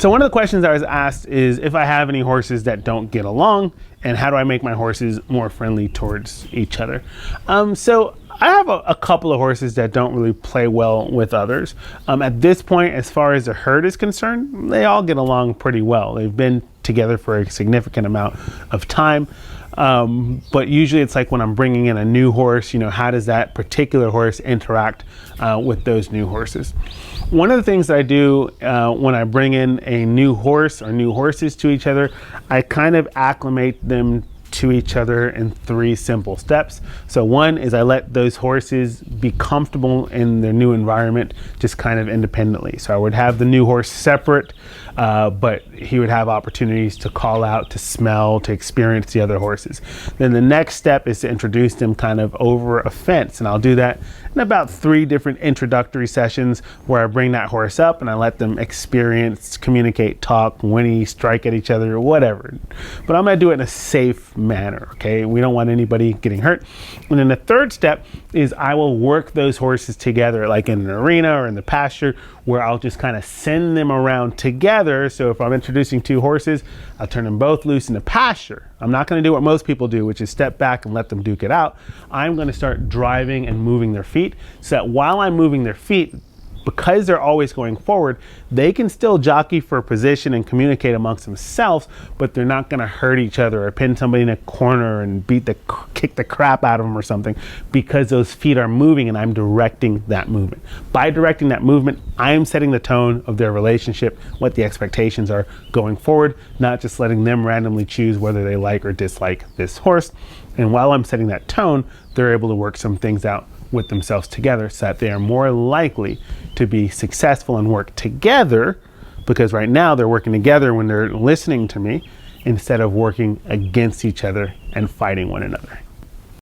So one of the questions I was asked is if I have any horses that don't get along, and how do I make my horses more friendly towards each other? So I have a couple of horses that don't really play well with others. At this point, as far as the herd is concerned, they all get along pretty well. They've been together for a significant amount of time. But usually it's like when I'm bringing in a new horse, how does that particular horse interact with those new horses? One of the things that I do when I bring in a new horse or new horses to each other, I kind of acclimate them to each other in 3 simple steps. So one is I let those horses be comfortable in their new environment, just kind of independently. So I would have the new horse separate, but he would have opportunities to call out, to smell, to experience the other horses. Then the next step is to introduce them kind of over a fence, and I'll do that in about 3 different introductory sessions where I bring that horse up and I let them experience, communicate, talk, whinny, strike at each other, or whatever. But I'm gonna do it in a safe manner, okay? We don't want anybody getting hurt. And then the third step is I will work those horses together, like in an arena or in the pasture, where I'll just kind of send them around together. So if I'm introducing 2 horses, I'll turn them both loose in the pasture. I'm not going to do what most people do, which is step back and let them duke it out. I'm going to start driving and moving their feet, so that while I'm moving their feet, because they're always going forward, they can still jockey for position and communicate amongst themselves, but they're not going to hurt each other or pin somebody in a corner and kick the crap out of them or something, because those feet are moving and I'm directing that movement. By directing that movement, I'm setting the tone of their relationship, what the expectations are going forward, not just letting them randomly choose whether they like or dislike this horse. And while I'm setting that tone, they're able to work some things out with themselves together, so that they are more likely to be successful and work together, because right now they're working together when they're listening to me instead of working against each other and fighting one another.